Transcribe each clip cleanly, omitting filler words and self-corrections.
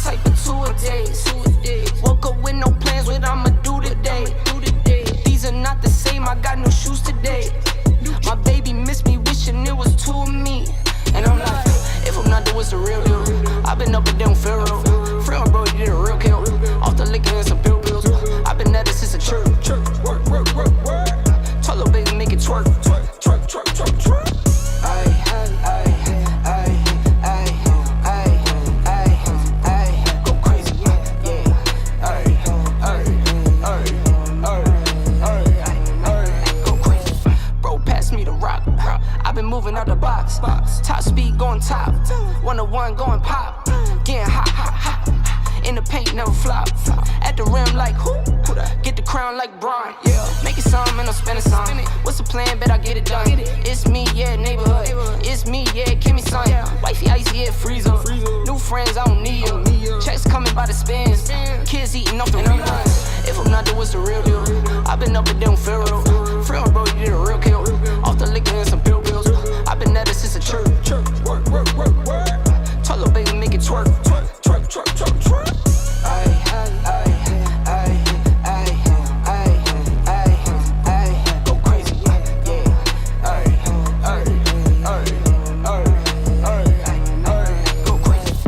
type of two-a-days. Woke up with no plans, what I'ma do today. These are not the same, I got new shoes today. My baby missed me, wishing it was two of me. And I'm like, if I'm not, then what's the real deal? I've been up and down Pharaoh. Friend, bro, you did a real kill. Off the liquor and some pills. I've been at it since a church. Work. Tell little baby, make it twerk. Twerk. Go crazy, yeah. Go crazy. Bro, pass me the rock. I've been moving out the box. Top speed going top. 101 going pop. Getting hot. In the paint, never flop. At the rim like who? Get the crown like Braun. Yeah. Make it some and I'm spending some. What's the plan? Bet I get it done. It's me, yeah, neighborhood. It's me, yeah, give me some. Wifey icy, yeah, freezer. New friends, I don't need them. Checks coming by the spins. Kids eating off the reruns. If I'm not, then what's the real deal? I've been up and down Pharaoh. Friend, bro, you did a real kill. Off the liquor and some pills. I've been at it since a church. Work. Tell little baby, make it twerk. Twerk. Go crazy, yeah. Go crazy.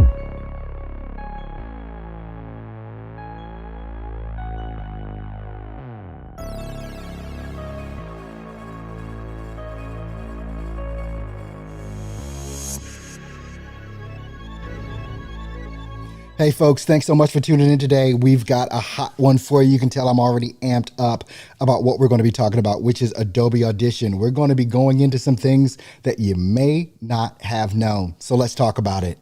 Hey folks, thanks so much for tuning in today. We've got a hot one for you. You can tell I'm already amped up about what we're going to be talking about, which is Adobe Audition. We're going to be going into some things that you may not have known. So let's talk about it.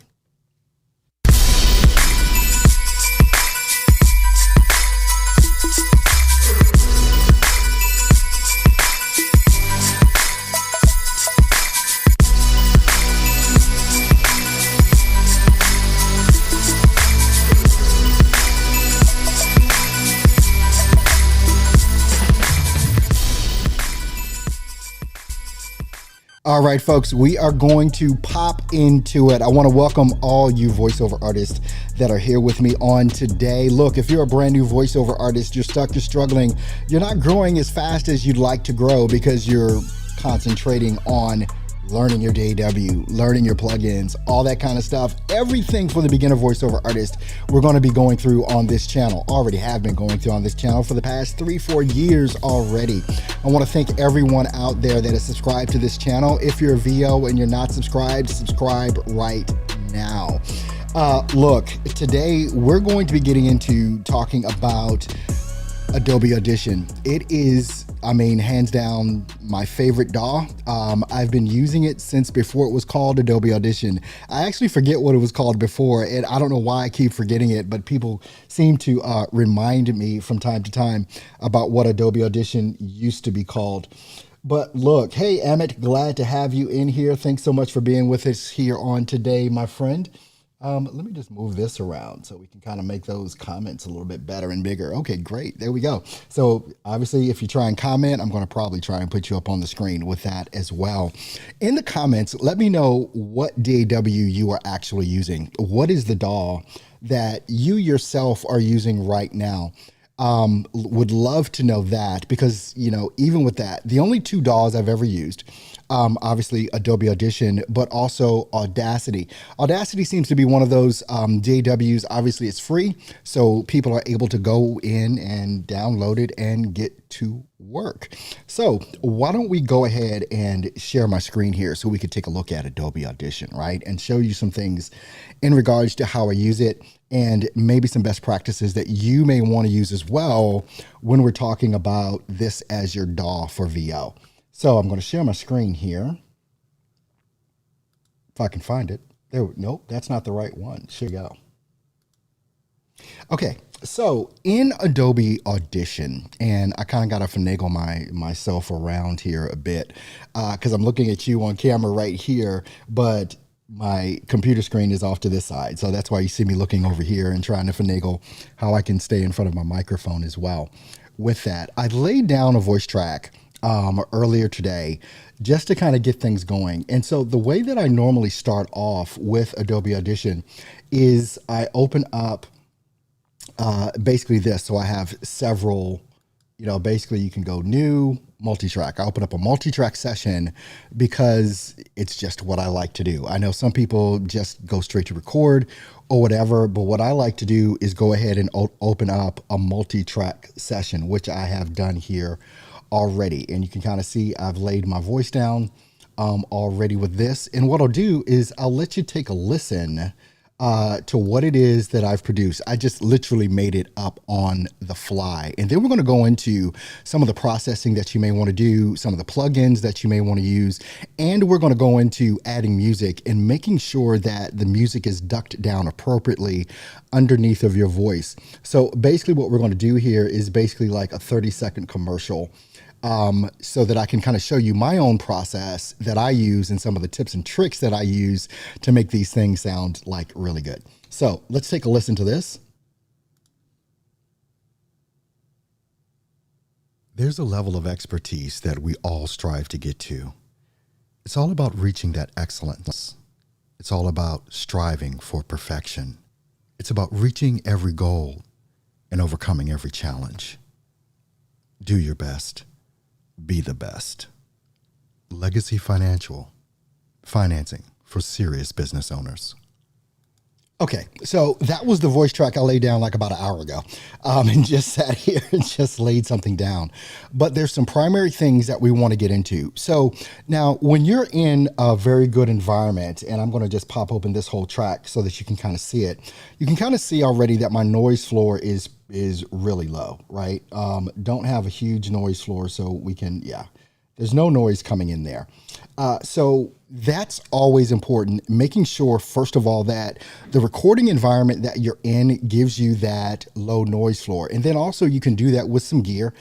All right, folks, we are going to pop into it. I want to welcome all you voiceover artists that are here with me on today. Look, if you're a brand new voiceover artist, you're stuck, you're struggling, you're not growing as fast as you'd like to grow because you're concentrating on learning your DAW, learning your plugins, all that kind of stuff. Everything for the beginner voiceover artist, we're going to be going through on this channel. Already have been going through on this channel for the past 3-4 years already. I want to thank everyone out there that is subscribed to this channel. If you're a VO and you're not subscribed, subscribe right now. Look, today we're going to be getting into talking about Adobe Audition. It is, I mean, hands down my favorite DAW. I've been using it since before it was called Adobe Audition. I actually forget what it was called before, and I don't know why I keep forgetting it, but people seem to remind me from time to time about what Adobe Audition used to be called. But look, hey Amit, glad to have you in here. Thanks so much for being with us here on today, my friend. Let me just move this around so we can kind of make those comments a little bit better and bigger. Okay, great. There we go. So obviously, if you try and comment, I'm going to probably try and put you up on the screen with that as well. In the comments, let me know what DAW you are actually using. What is the DAW that you yourself are using right now? Would love to know that because, you know, even with that, the only two DAWs I've ever used, obviously Adobe Audition, but also Audacity. Audacity seems to be one of those DAWs. Obviously it's free, so people are able to go in and download it and get to work. So why don't we go ahead and share my screen here so we could take a look at Adobe Audition, right? And show you some things in regards to how I use it and maybe some best practices that you may want to use as well when we're talking about this as your DAW for VO. So I'm going to share my screen here. If I can find it. There, nope, that's not the right one. Here we go. Okay, so in Adobe Audition, and I kind of got to finagle myself around here a bit because I'm looking at you on camera right here, but my computer screen is off to this side. So that's why you see me looking over here and trying to finagle how I can stay in front of my microphone as well. With that, I laid down a voice track earlier today just to kind of get things going. And so the way that I normally start off with Adobe Audition is I open up basically this. So I have several, basically you can go new, multi-track. I open up a multi-track session because it's just what I like to do. I know some people just go straight to record or whatever, but what I like to do is go ahead and open up a multi-track session, which I have done here already. And you can kind of see I've laid my voice down already with this. And what I'll do is I'll let you take a listen to what it is that I've produced. I just literally made it up on the fly. And then we're going to go into some of the processing that you may want to do, some of the plugins that you may want to use, and we're going to go into adding music and making sure that the music is ducked down appropriately underneath of your voice. So basically what we're going to do here is basically like a 30-second commercial, so that I can kind of show you my own process that I use and some of the tips and tricks that I use to make these things sound like really good. So let's take a listen to this. There's a level of expertise that we all strive to get to. It's all about reaching that excellence. It's all about striving for perfection. It's about reaching every goal and overcoming every challenge. Do your best. Be the best. Legacy Financial, financing for serious business owners. Okay, so that was the voice track I laid down like about an hour ago, and just sat here and just laid something down. But there's some primary things that we want to get into. So now when you're in a very good environment, and I'm going to just pop open this whole track so that you can kind of see it, you can kind of see already that my noise floor is really low, right? Don't have a huge noise floor, so we can, there's no noise coming in there. So that's always important, making sure, first of all, that the recording environment that you're in gives you that low noise floor. And then also you can do that with some gear.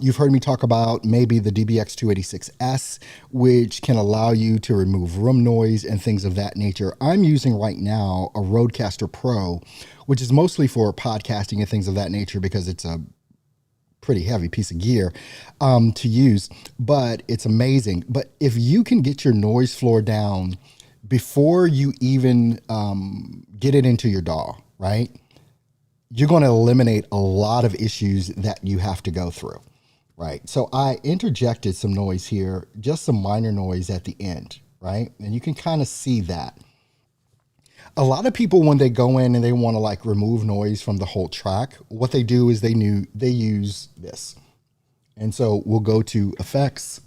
You've heard me talk about maybe the DBX 286S, which can allow you to remove room noise and things of that nature. I'm using right now a Rodecaster Pro, which is mostly for podcasting and things of that nature because it's a pretty heavy piece of gear to use, but it's amazing. But if you can get your noise floor down before you even get it into your DAW, right, you're going to eliminate a lot of issues that you have to go through, right? So I interjected some noise here, just some minor noise at the end, right? And you can kind of see that. A lot of people, when they go in and they want to like remove noise from the whole track, what they do is they use this. And so we'll go to effects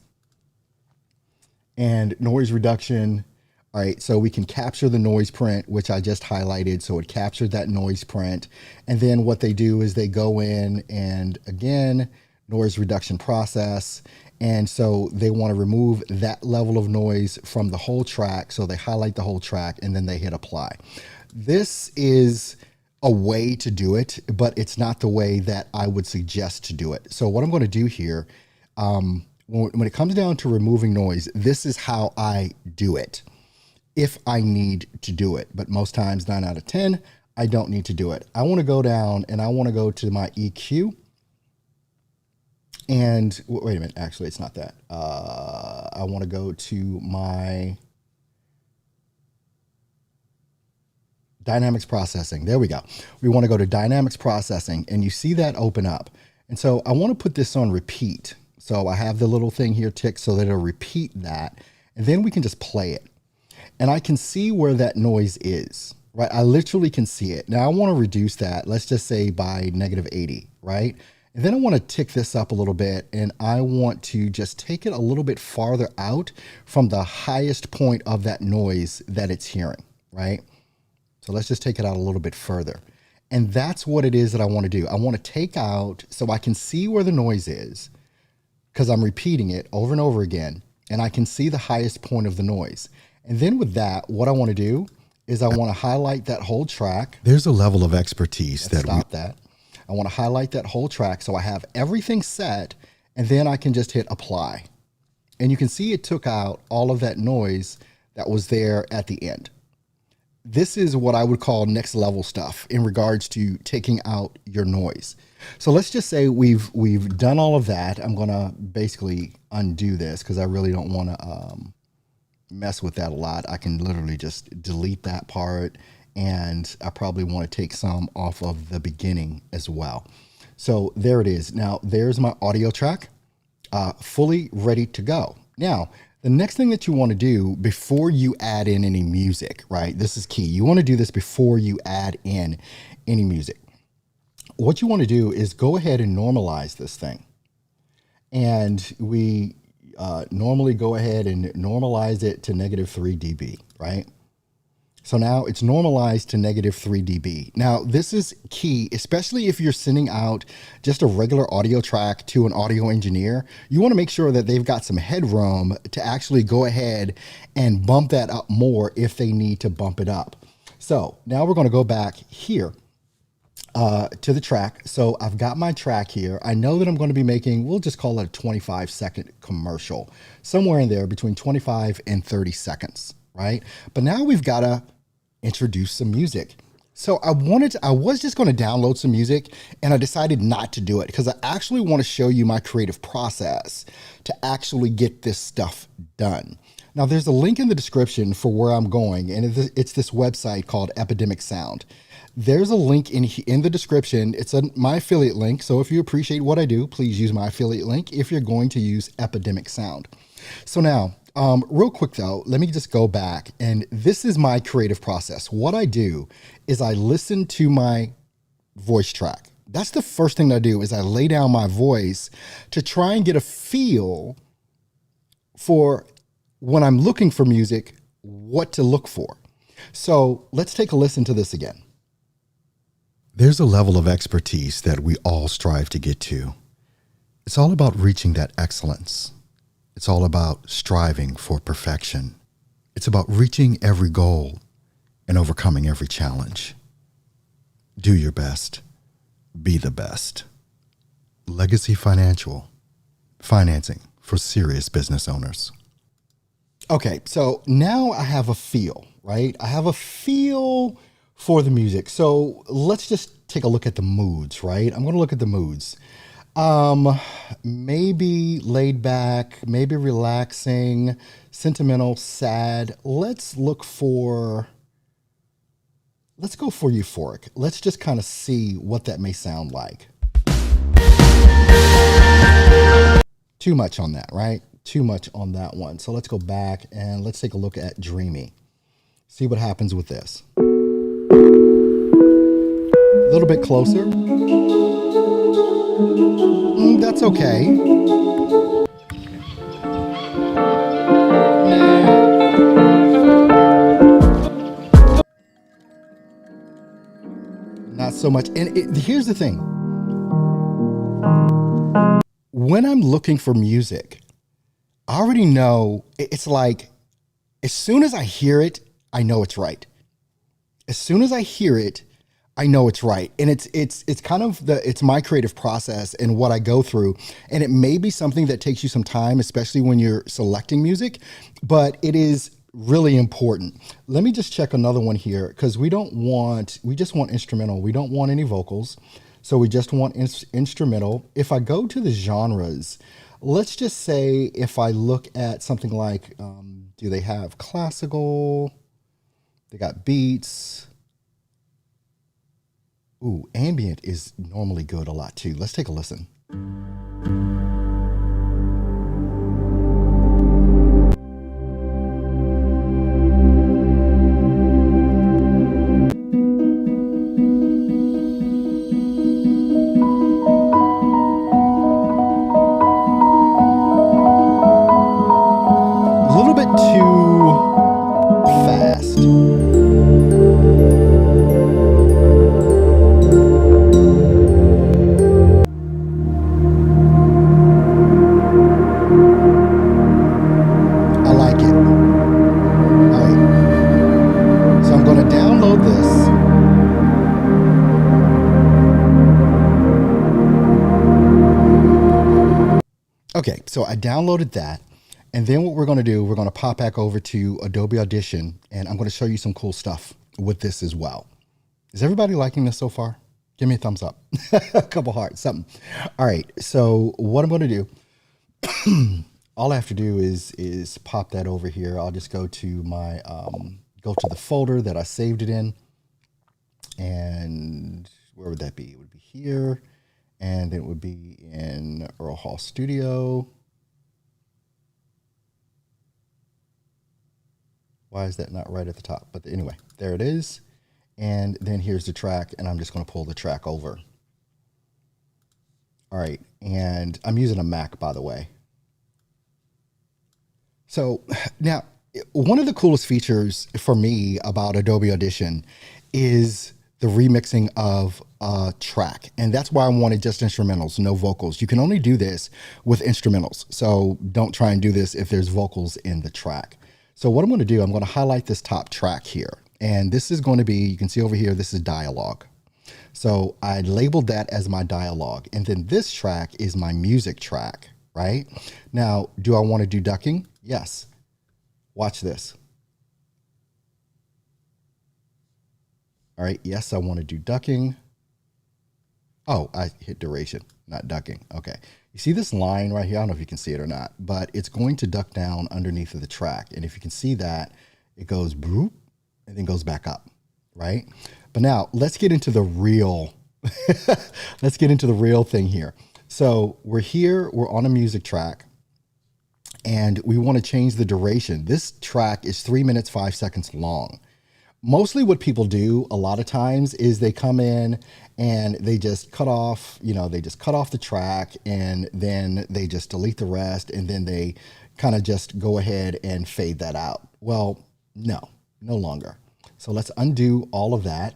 and noise reduction. All right, so we can capture the noise print, which I just highlighted. So it captured that noise print. And then what they do is they go in and again, noise reduction process. And so they want to remove that level of noise from the whole track. So they highlight the whole track and then they hit apply. This is a way to do it, but it's not the way that I would suggest to do it. So what I'm going to do here, when it comes down to removing noise, this is how I do it if I need to do it. But most times, 9 out of 10, I don't need to do it. I want to go down and I want to go to my EQ. And wait a minute, actually, it's not that. I want to go to my dynamics processing. There we go. We want to go to dynamics processing and you see that open up. And so I want to put this on repeat. So I have the little thing here ticked so that it'll repeat that. And then we can just play it. And I can see where that noise is, right? I literally can see it. Now I want to reduce that. Let's just say by -80, right? And then I want to tick this up a little bit and I want to just take it a little bit farther out from the highest point of that noise that it's hearing, right? So let's just take it out a little bit further. And that's what it is that I want to do. I want to take out so I can see where the noise is because I'm repeating it over and over again and I can see the highest point of the noise. And then with that, what I want to do is I want to highlight that whole track. There's a level of expertise that stop that. I want to highlight that whole track so I have everything set and then I can just hit apply. And you can see it took out all of that noise that was there at the end. this is what I would call next level stuff in regards to taking out your noise. So let's just say we've done all of that. I'm gonna basically undo this because I really don't want to mess with that a lot. I can literally just delete that part, and I probably want to take some off of the beginning as well. So there it is. Now there's my audio track, fully ready to go. Now, the next thing that you want to do before you add in any music, right? This is key. You want to do this before you add in any music. What you want to do is go ahead and normalize this thing. And we normally go ahead and normalize it to -3 dB, right? So now it's normalized to -3 dB. Now, this is key, especially if you're sending out just a regular audio track to an audio engineer. You want to make sure that they've got some headroom to actually go ahead and bump that up more if they need to bump it up. So now we're going to go back here to the track. So I've got my track here. I know that I'm going to be making, we'll just call it a 25-second commercial, somewhere in there between 25 and 30 seconds, right? But now we've got to introduce some music. So I was just going to download some music, and I decided not to do it because I actually want to show you my creative process to actually get this stuff done. Now there's a link in the description for where I'm going, and it's this website called Epidemic Sound. There's a link in the description. It's my affiliate link. So if you appreciate what I do, please use my affiliate link if you're going to use Epidemic Sound. So now, real quick though, let me just go back, and this is my creative process. What I do is I listen to my voice track. That's the first thing I do is I lay down my voice to try and get a feel for when I'm looking for music, what to look for. So let's take a listen to this again. There's a level of expertise that we all strive to get to. It's all about reaching that excellence. It's all about striving for perfection. It's about reaching every goal and overcoming every challenge. Do your best. Be the best. Legacy Financial. Financing for serious business owners. Okay, so now I have a feel, right? I have a feel for the music. So let's just take a look at the moods, right? I'm going to look at the moods. Maybe laid back, maybe relaxing, sentimental, sad. Let's go for euphoric. Let's just kind of see what that may sound like. Too much on that, right? Too much on that one. So let's go back and let's take a look at dreamy. See what happens with this. A little bit closer. That's okay. Not so much. And here's the thing. When I'm looking for music, I already know it's like, as soon as I hear it, I know it's right. As soon as I hear it, I know it's right. And it's kind of it's my creative process and what I go through. And it may be something that takes you some time, especially when you're selecting music, but it is really important. Let me just check another one here, because we just want instrumental. We don't want any vocals. So we just want instrumental. If I go to the genres, let's just say if I look at something like, do they have classical? They got beats. Ooh, ambient is normally good a lot too. Let's take a listen. A little bit too fast. Okay, so I downloaded that, and then what we're going to do, we're going to pop back over to Adobe Audition, and I'm going to show you some cool stuff. with this as well. Is everybody liking this so far? Give me a thumbs up, a couple hearts, something. All right. So what I'm going to do, all I have to do is pop that over here. I'll just go to my, go to the folder that I saved it in. And where would that be? It would be here. And then it would be in Earl Hall Studio. Why is that not right at the top? But anyway, there it is. And then here's the track, and I'm just going to pull the track over. All right, and I'm using a Mac, by the way. So now, one of the coolest features for me about Adobe Audition is the remixing of a track. And that's why I wanted just instrumentals, no vocals. You can only do this with instrumentals. So don't try and do this if there's vocals in the track. So what I'm going to do, I'm going to highlight this top track here. And this is going to be, you can see over here, this is dialogue. So I labeled that as my dialogue. And then this track is my music track, right? Now, do I want to do ducking? Yes. Watch this. All right, yes, I want to do ducking. Oh, I hit duration, not ducking. Okay. You see this line right here? I don't know if you can see it or not, but it's going to duck down underneath of the track. And if you can see that, it goes boop and then goes back up, right? But now let's get into the real, let's get into the real thing here. So we're here, we're on a music track, and we want to change the duration. This track is 3 minutes, 5 seconds long. Mostly what people do a lot of times is they come in and they just cut off, they just cut off the track, and then they just delete the rest, and then they kind of just go ahead and fade that out. Well, no longer. So let's undo all of that.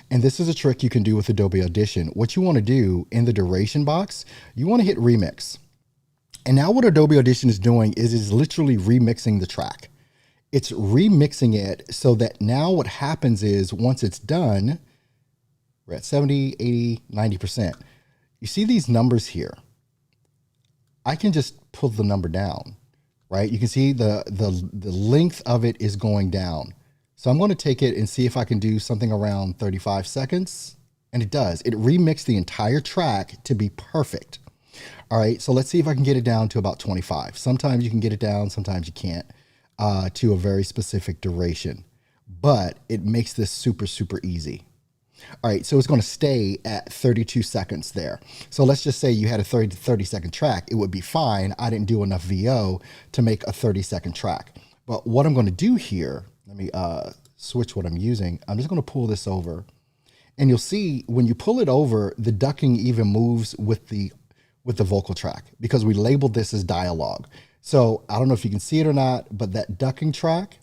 And this is a trick you can do with Adobe Audition. What you want to do in the duration box, you want to hit remix. And now what Adobe Audition is doing is literally remixing the track. It's remixing it so that now what happens is once it's done, we're at 70, 80, 90%. You see these numbers here. I can just pull the number down, right? You can see the length of it is going down. So I'm going to take it and see if I can do something around 35 seconds. And it does. It remixed the entire track to be perfect. All right, so let's see if I can get it down to about 25. Sometimes you can get it down, sometimes you can't. To a very specific duration, but it makes this super, super easy. All right, so it's going to stay at 32 seconds there. So let's just say you had a 30 second track. It would be fine. I didn't do enough VO to make a 30-second track. But what I'm going to do here, let me switch what I'm using. I'm just going to pull this over, and you'll see when you pull it over, the ducking even moves with the vocal track because we labeled this as dialogue. So I don't know if you can see it or not, but that ducking track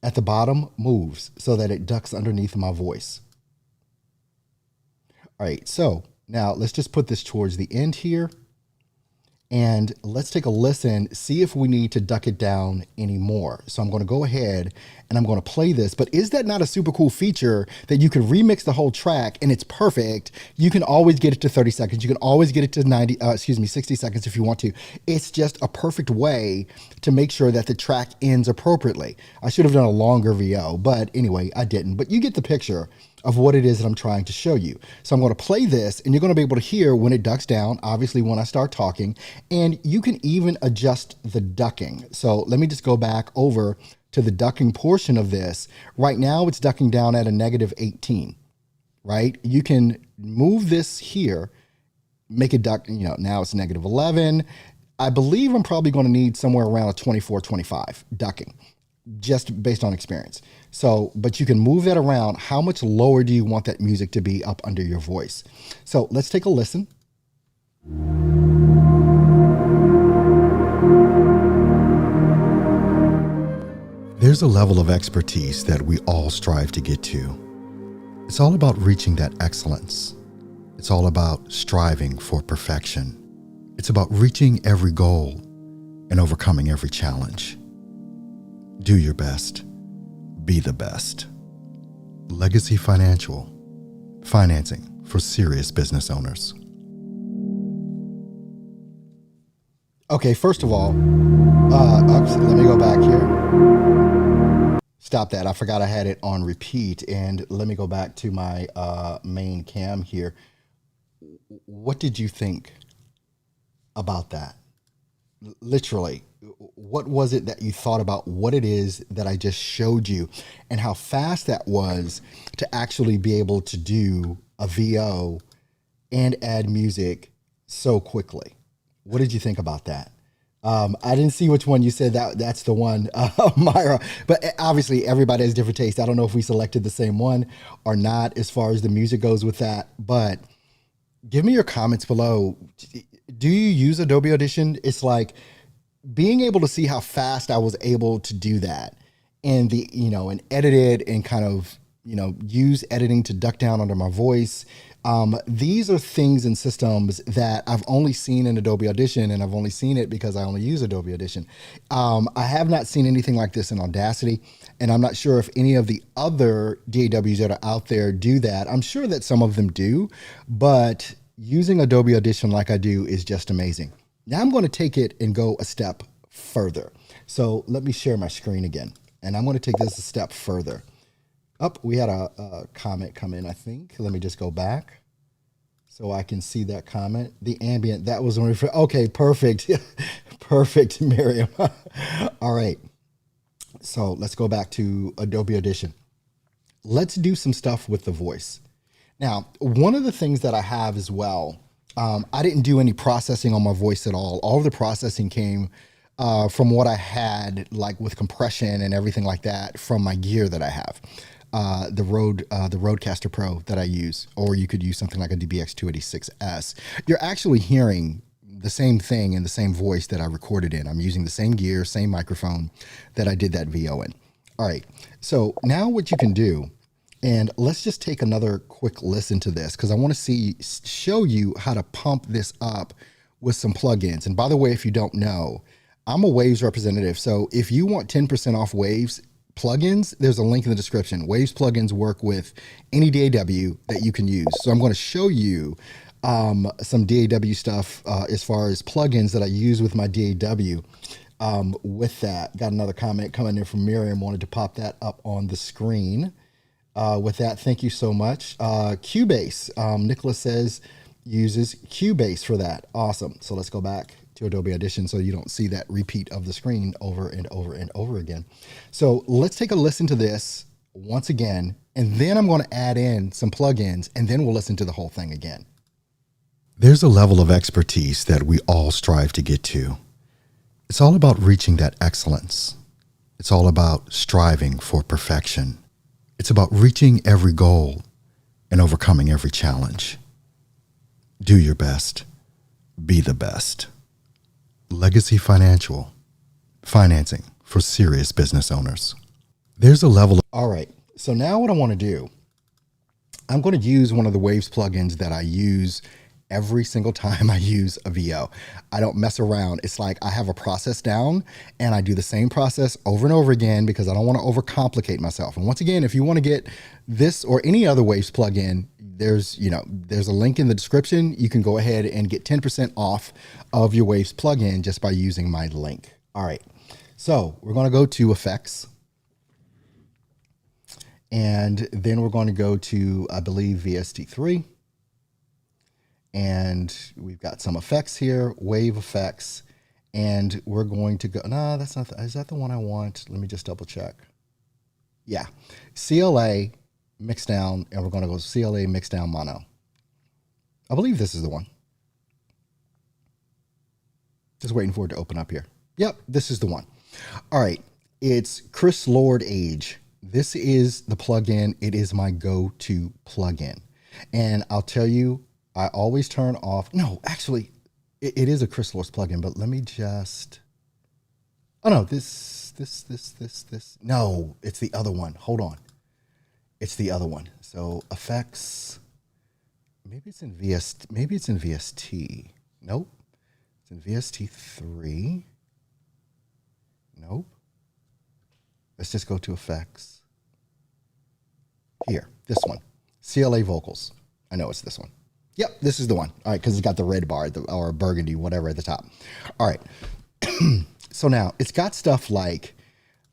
at the bottom moves so that it ducks underneath my voice. All right, so now let's just put this towards the end here. And let's take a listen, see if we need to duck it down anymore. So I'm going to go ahead and I'm going to play this. But is that not a super cool feature that you can remix the whole track and it's perfect? You can always get it to 30 seconds. You can always get it to 60 seconds if you want to. It's just a perfect way to make sure that the track ends appropriately. I should have done a longer VO, but anyway, I didn't. But you get the picture of what it is that I'm trying to show you. So I'm going to play this and you're going to be able to hear when it ducks down, obviously when I start talking, and you can even adjust the ducking. So let me just go back over to the ducking portion of this. Right now it's ducking down at a -18, right? You can move this here, make it duck, now it's -11. I believe I'm probably going to need somewhere around a 24, 25 ducking, just based on experience. So, but you can move that around. How much lower do you want that music to be up under your voice? So let's take a listen. There's a level of expertise that we all strive to get to. It's all about reaching that excellence. It's all about striving for perfection. It's about reaching every goal and overcoming every challenge. Do your best. Be the best. Legacy Financial. Financing for serious business owners. Okay, first of all, let me go back here. stop that. I forgot I had it on repeat. And let me go back to my main cam here. What did you think about that? Literally, what was it that you thought about what it is that I just showed you and how fast that was to actually be able to do a VO and add music so quickly? What did you think about that? I didn't see which one you said that's the one, Myra, but obviously everybody has different tastes. I don't know if we selected the same one or not as far as the music goes with that, but give me your comments below. Do you use Adobe Audition? It's like being able to see how fast I was able to do that and and edit it and kind of, use editing to duck down under my voice. These are things and systems that I've only seen in Adobe Audition, and I've only seen it because I only use Adobe Audition. I have not seen anything like this in Audacity, and I'm not sure if any of the other DAWs that are out there do that. I'm sure that some of them do, but using Adobe Audition like I do is just amazing. Now I'm going to take it and go a step further. So let me share my screen again, and I'm going to take this a step further. We had a comment come in, I think. Let me just go back so I can see that comment. The ambient, that was only for, okay, perfect. Perfect, Miriam. All right. So let's go back to Adobe Audition. Let's do some stuff with the voice. Now, one of the things that I have as well, I didn't do any processing on my voice at all. All of the processing came from what I had, like with compression and everything like that, from my gear that I have. The Rodecaster Pro that I use, or you could use something like a DBX 286S. You're actually hearing the same thing in the same voice that I recorded in. I'm using the same gear, same microphone that I did that VO in. All right, so now what you can do, and let's just take another quick listen to this because I want to show you how to pump this up with some plugins. And by the way, if you don't know, I'm a Waves representative. So if you want 10% off Waves plugins, there's a link in the description. Waves plugins work with any DAW that you can use. So I'm going to show you some DAW stuff as far as plugins that I use with my DAW. With that, got another comment coming in from Miriam. Wanted to pop that up on the screen. With that, thank you so much. Cubase, Nicholas says uses Cubase for that. Awesome. So let's go back to Adobe Audition so you don't see that repeat of the screen over and over and over again. So let's take a listen to this once again, and then I'm going to add in some plugins, and then we'll listen to the whole thing again. There's a level of expertise that we all strive to get to. It's all about reaching that excellence. It's all about striving for perfection. It's about reaching every goal and overcoming every challenge. Do your best. Be the best. Legacy Financial, financing for serious business owners. There's a level of... All right, so now what I want to do, I'm going to use one of the Waves plugins that I use every single time I use a VO. I don't mess around. It's like I have a process down and I do the same process over and over again because I don't want to overcomplicate myself. And once again, if you want to get this or any other Waves plugin, there's a link in the description. You can go ahead and get 10% off of your Waves plugin just by using my link. All right, so we're going to go to Effects, and then we're going to go to, I believe, VST3, and we've got some effects here, Wave Effects, and we're going to go, no, that's not, is that the one I want? Let me just double check. Yeah, CLA Mixdown, and we're going to go CLA Mixdown Mono. I believe this is the one. Just waiting for it to open up here. Yep, this is the one. All right, it's Chris Lord Age. This is the plugin. It is my go-to plugin. And I'll tell you, I always turn off. No, actually, it is a Chris Lord's plugin, but let me just. Oh, no, this. No, it's the other one. Hold on. It's the other one. So effects. Maybe it's in VST. Nope. It's in VST3. Nope. Let's just go to effects. Here, this one. CLA vocals. I know it's this one. Yep, this is the one. All right, because it's got the red bar or burgundy, whatever at the top. All right. So now it's got stuff like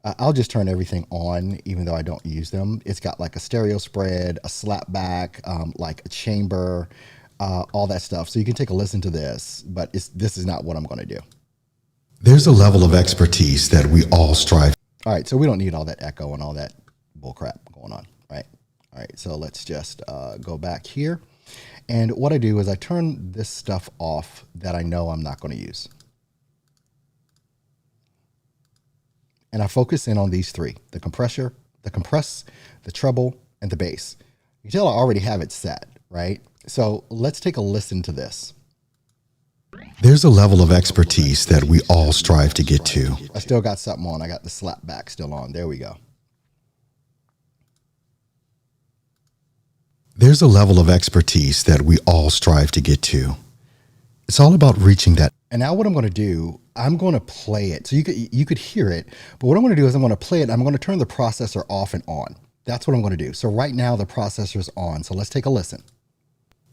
I'll just turn everything on, even though I don't use them. It's got like a stereo spread, a slapback, like a chamber, all that stuff. So you can take a listen to this, but this is not what I'm going to do. There's a level of expertise that we all strive. All right, so we don't need all that echo and all that bullcrap going on, right? All right, so let's just go back here. And what I do is I turn this stuff off that I know I'm not going to use. And I focus in on these three: the compressor, the compress, the treble, and the bass. You can tell I already have it set, right? So let's take a listen to this. There's a level of expertise that we all strive to get to. I still got something on. I got the slap back still on. There we go. There's a level of expertise that we all strive to get to. It's all about reaching that. And now what I'm going to do, I'm going to play it. So you could hear it, but what I'm going to do is I'm going to play it. I'm going to turn the processor off and on. That's what I'm going to do. So right now the processor's on. So let's take a listen.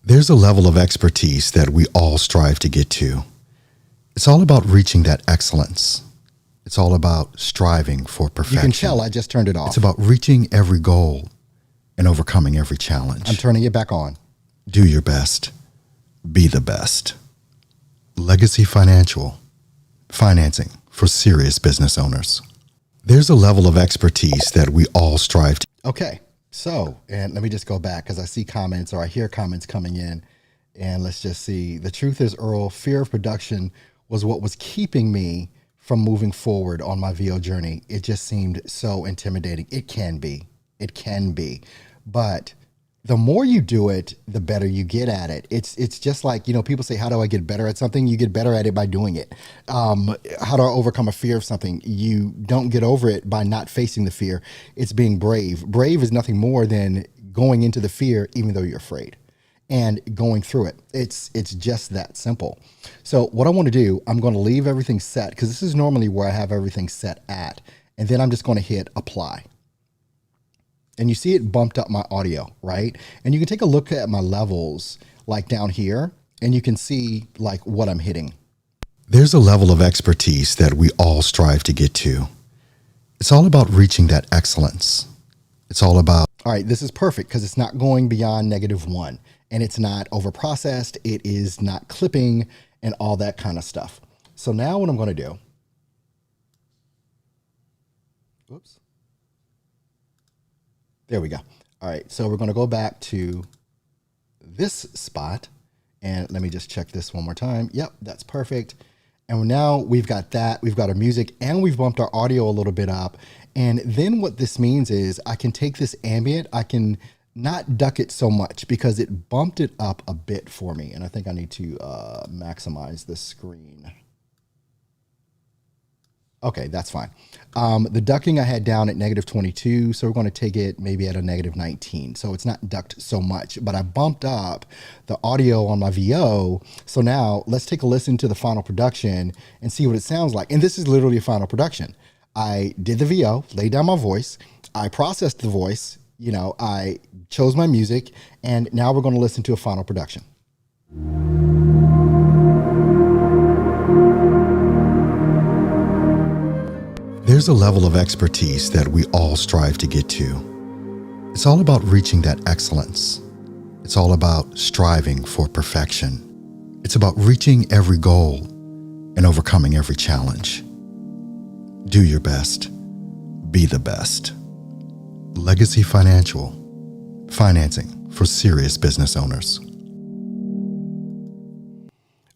There's a level of expertise that we all strive to get to. It's all about reaching that excellence. It's all about striving for perfection. You can tell I just turned it off. It's about reaching every goal and overcoming every challenge. I'm turning it back on. Do your best. Be the best. Legacy Financial. Financing for serious business owners. There's a level of expertise that we all strive to. Okay. So, and let me just go back because I see comments or I hear comments coming in, and let's just see. The truth is, Earl, fear of production was what was keeping me from moving forward on my VO journey. It just seemed so intimidating. It can be, but the more you do it, the better you get at it. It's just like, people say, how do I get better at something? You get better at it by doing it. How do I overcome a fear of something? You don't get over it by not facing the fear. It's being brave. Brave is nothing more than going into the fear, even though you're afraid, and going through it. It's just that simple. So what I want to do, I'm going to leave everything set, because this is normally where I have everything set at. And then I'm just going to hit apply. And you see it bumped up my audio, right? And you can take a look at my levels like down here, and you can see like what I'm hitting. There's a level of expertise that we all strive to get to. It's all about reaching that excellence. It's all about... All right, this is perfect because it's not going beyond -1, and it's not overprocessed. It is not clipping and all that kind of stuff. So now what I'm going to do... Whoops. There we go. All right, so we're going to go back to this spot, and let me just check this one more time. Yep, that's perfect. And now we've got that. We've got our music, and we've bumped our audio a little bit up. And then what this means is I can take this ambient, I can not duck it so much because it bumped it up a bit for me. And I think I need to maximize the screen. Okay, that's fine. The ducking I had down at -22, so we're going to take it maybe at a -19. So it's not ducked so much, but I bumped up the audio on my VO. So now let's take a listen to the final production and see what it sounds like. And this is literally a final production. I did the VO, laid down my voice, I processed the voice, I chose my music, and now we're going to listen to a final production. There's a level of expertise that we all strive to get to. It's all about reaching that excellence. It's all about striving for perfection. It's about reaching every goal and overcoming every challenge. Do your best. Be the best. Legacy Financial. Financing for serious business owners.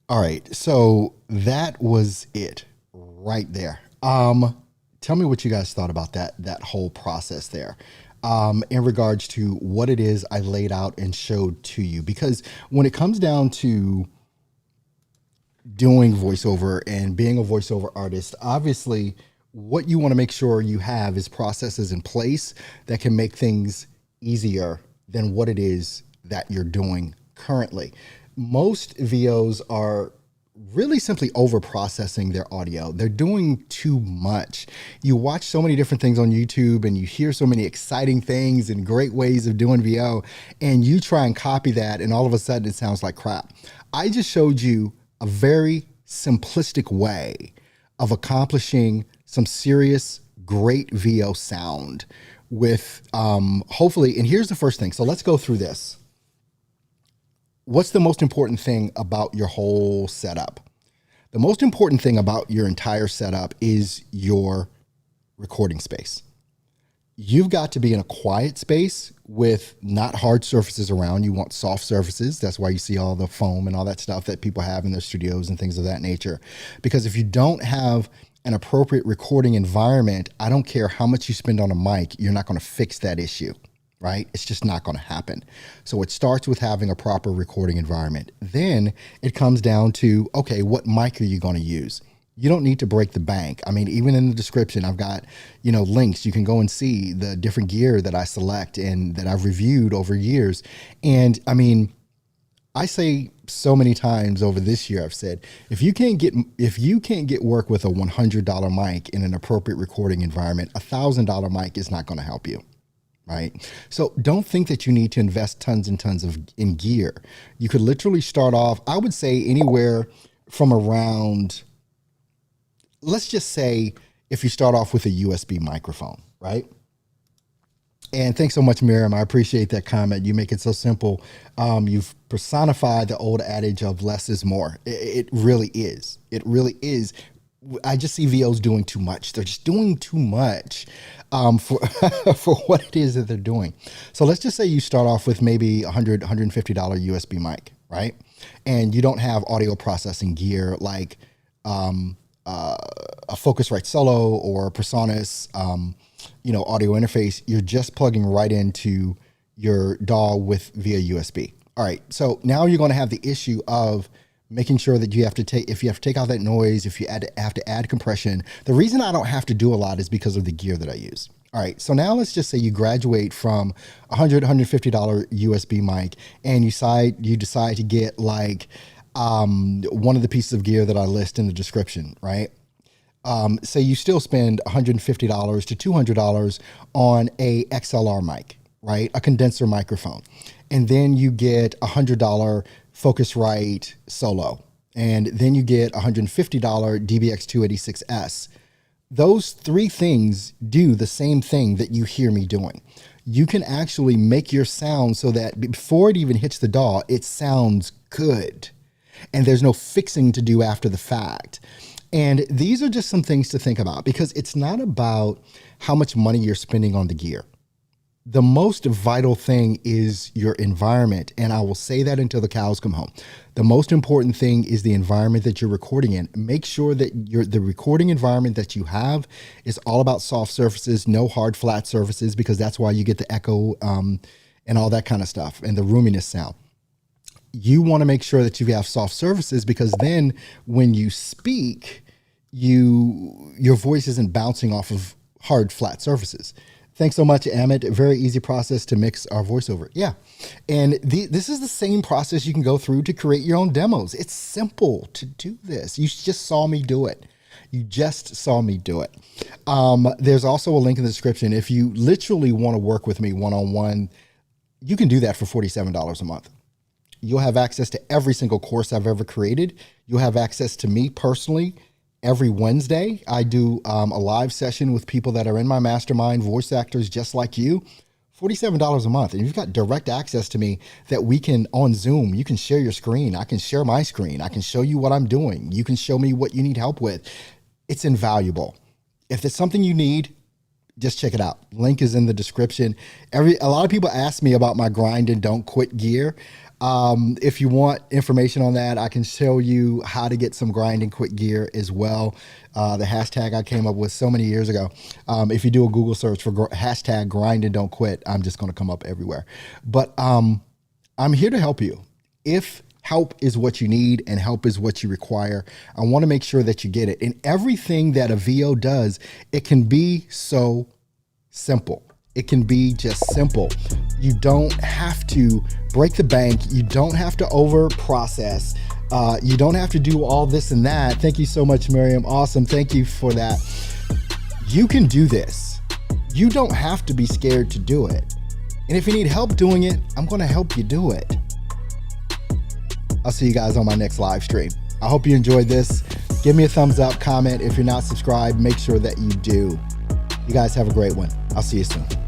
All right, so that was it right there. Tell me what you guys thought about that whole process there, in regards to what it is I laid out and showed to you. Because when it comes down to doing voiceover and being a voiceover artist, obviously what you want to make sure you have is processes in place that can make things easier than what it is that you're doing currently. Most VOs are really simply over processing their audio. They're doing too much. You watch so many different things on YouTube and you hear so many exciting things and great ways of doing VO, and you try and copy that and all of a sudden it sounds like crap. I just showed you a very simplistic way of accomplishing some serious great VO sound with hopefully, and here's the first thing. So let's go through this. What's the most important thing about your whole setup? The most important thing about your entire setup is your recording space. You've got to be in a quiet space with not hard surfaces around. You want soft surfaces. That's why you see all the foam and all that stuff that people have in their studios and things of that nature. Because if you don't have an appropriate recording environment, I don't care how much you spend on a mic, you're not going to fix that issue, right? It's just not going to happen. So it starts with having a proper recording environment. Then it comes down to, okay, what mic are you going to use? You don't need to break the bank. I mean, even in the description, I've got, links. You can go and see the different gear that I select and that I've reviewed over years. And I mean, I say so many times over this year, I've said, if you can't get work with a $100 mic in an appropriate recording environment, $1,000 mic is not going to help you. Right? So don't think that you need to invest tons and tons in gear. You could literally start off, I would say anywhere from around, let's just say if you start off with a USB microphone, right? And thanks so much, Miriam. I appreciate that comment. You make it so simple. You've personified the old adage of less is more. It really is. It really is. I just see VOs doing too much. They're just doing too much for for what it is that they're doing. So let's just say you start off with maybe $100, $150 USB mic, right? And you don't have audio processing gear like a Focusrite Solo or a PreSonus, audio interface. You're just plugging right into your DAW via USB. All right. So now you're going to have the issue of making sure that if you have to take out that noise, if you have to add compression. The reason I don't have to do a lot is because of the gear that I use. All right. So now let's just say you graduate from $100, $150 USB mic and you decide to get like one of the pieces of gear that I list in the description, right? Say you still spend $150 to $200 on a XLR mic, right? A condenser microphone. And then you get $100 Focusrite Solo. And then you get $150 DBX286S. Those three things do the same thing that you hear me doing. You can actually make your sound so that before it even hits the DAW, it sounds good. And there's no fixing to do after the fact. And these are just some things to think about because it's not about how much money you're spending on the gear. The most vital thing is your environment. And I will say that until the cows come home. The most important thing is the environment that you're recording in. Make sure that the recording environment that you have is all about soft surfaces, no hard flat surfaces, because that's why you get the echo and all that kind of stuff and the roominess sound. You want to make sure that you have soft surfaces because then when you speak, your voice isn't bouncing off of hard, flat surfaces. Thanks so much, Amit. A very easy process to mix our voiceover. Yeah. And this is the same process you can go through to create your own demos. It's simple to do this. You just saw me do it. There's also a link in the description. If you literally want to work with me one-on-one, you can do that for $47 a month. You'll have access to every single course I've ever created. You'll have access to me personally. Every Wednesday, I do a live session with people that are in my mastermind, voice actors just like you, $47 a month. And you've got direct access to me that we can, on Zoom, you can share your screen. I can share my screen. I can show you what I'm doing. You can show me what you need help with. It's invaluable. If there's something you need, just check it out. Link is in the description. A lot of people ask me about my grind and don't quit gear. If you want information on that, I can show you how to get some grind and quit gear as well. The hashtag I came up with so many years ago. If you do a Google search for hashtag grind and don't quit, I'm just going to come up everywhere. But I'm here to help you. If help is what you need and help is what you require, I want to make sure that you get it. And everything that a VO does, it can be so simple. It can be just simple. You don't have to break the bank. You don't have to over process. You don't have to do all this and that. Thank you so much, Miriam. Awesome. Thank you for that. You can do this. You don't have to be scared to do it. And if you need help doing it, I'm going to help you do it. I'll see you guys on my next live stream. I hope you enjoyed this. Give me a thumbs up, comment. If you're not subscribed, make sure that you do. You guys have a great one. I'll see you soon.